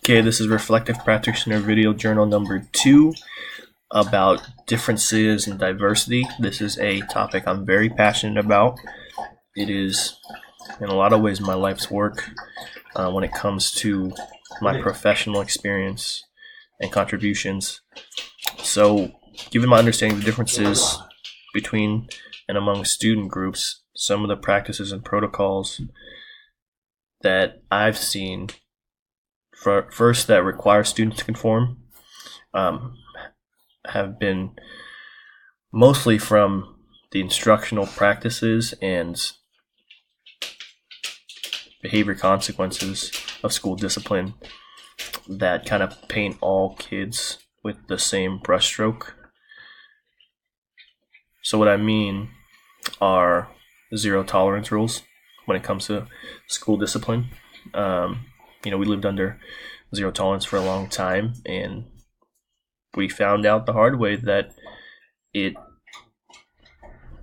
Okay, this is Reflective Practitioner video journal number 2 about differences and diversity. This is a topic I'm very passionate about. It is, in a lot of ways, my life's work when it comes to my professional experience and contributions. So, given my understanding of the differences between and among student groups, some of the practices and protocols that I've seen first that require students to conform have been mostly from the instructional practices and behavior consequences of school discipline that kind of paint all kids with the same brushstroke. So what I mean are zero tolerance rules when it comes to school discipline. We lived under zero tolerance for a long time, and we found out the hard way that it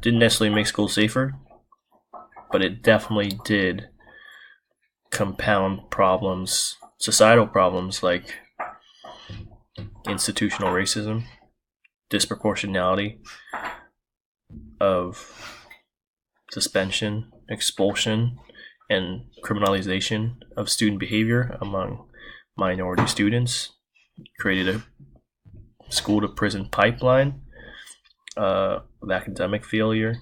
didn't necessarily make school safer, but it definitely did compound problems, societal problems like institutional racism, disproportionality of suspension, expulsion, and criminalization of student behavior among minority students, created a school-to-prison pipeline of academic failure,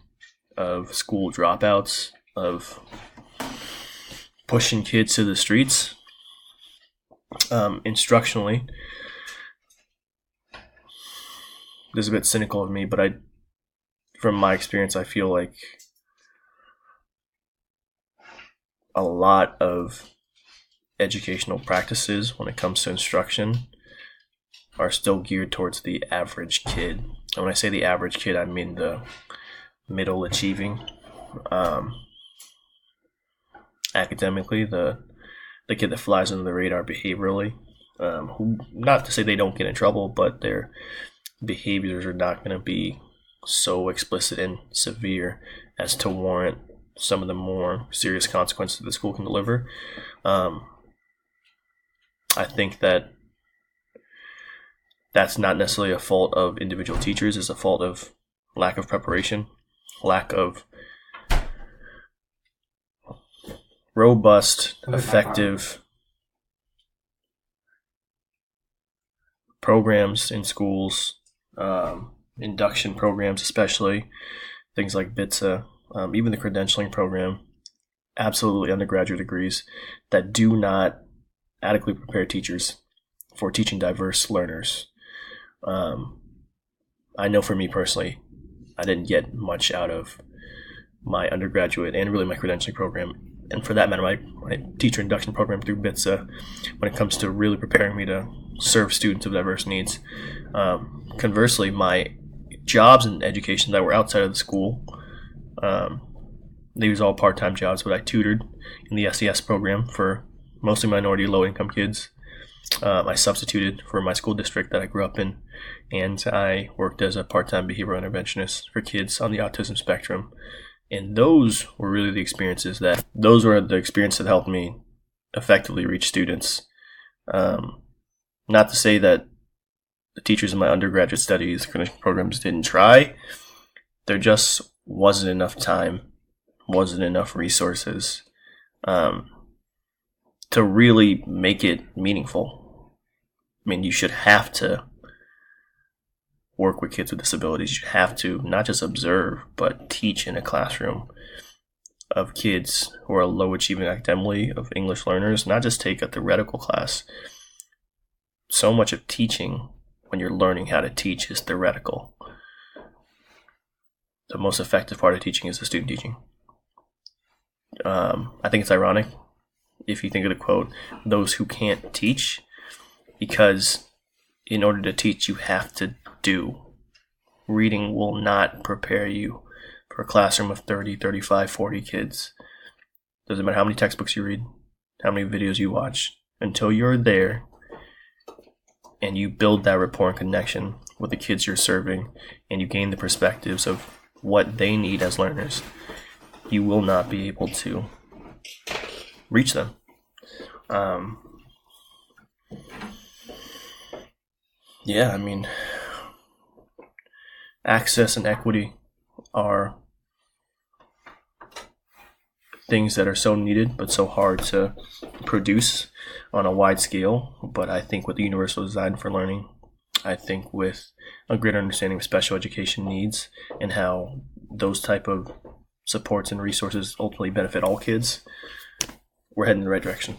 of school dropouts, of pushing kids to the streets. Instructionally, this is a bit cynical of me, but from my experience, I feel like a lot of educational practices when it comes to instruction are still geared towards the average kid. And when I say the average kid, I mean the middle achieving, academically, the kid that flies under the radar behaviorally, who, not to say they don't get in trouble, but their behaviors are not going to be so explicit and severe as to warrant some of the more serious consequences that the school can deliver. I think that that's not necessarily a fault of individual teachers. It's a fault of lack of preparation, lack of robust, effective programs in schools, induction programs especially, things like BITSA, even the credentialing program, absolutely undergraduate degrees that do not adequately prepare teachers for teaching diverse learners. I know for me personally, I didn't get much out of my undergraduate and really my credentialing program, and for that matter, my teacher induction program through BITSA, when it comes to really preparing me to serve students of diverse needs. Conversely, my jobs in education that were outside of the school, they was all part-time jobs, but I tutored in the SES program for mostly minority low-income kids. I substituted for my school district that I grew up in, and I worked as a part-time behavioral interventionist for kids on the autism spectrum. And those were really the experiences that helped me effectively reach students. Not to say that the teachers in my undergraduate studies programs didn't try. There just wasn't enough time, wasn't enough resources to really make it meaningful. I mean, you should have to work with kids with disabilities. You should have to not just observe, but teach in a classroom of kids who are low achieving academically, of English learners, not just take a theoretical class. So much of teaching, when you're learning how to teach, is theoretical. The most effective part of teaching is the student teaching. I think it's ironic if you think of the quote, "Those who can't teach," because in order to teach, you have to do. Reading will not prepare you for a classroom of 30, 35, 40 kids. Doesn't matter how many textbooks you read, how many videos you watch, until you're there and you build that rapport and connection with the kids you're serving, and you gain the perspectives of what they need as learners, you will not be able to reach them. Yeah, I mean, access and equity are things that are so needed but so hard to produce on a wide scale. But I think with the universal design for learning, I think with a greater understanding of special education needs and how those type of supports and resources ultimately benefit all kids, we're heading in the right direction.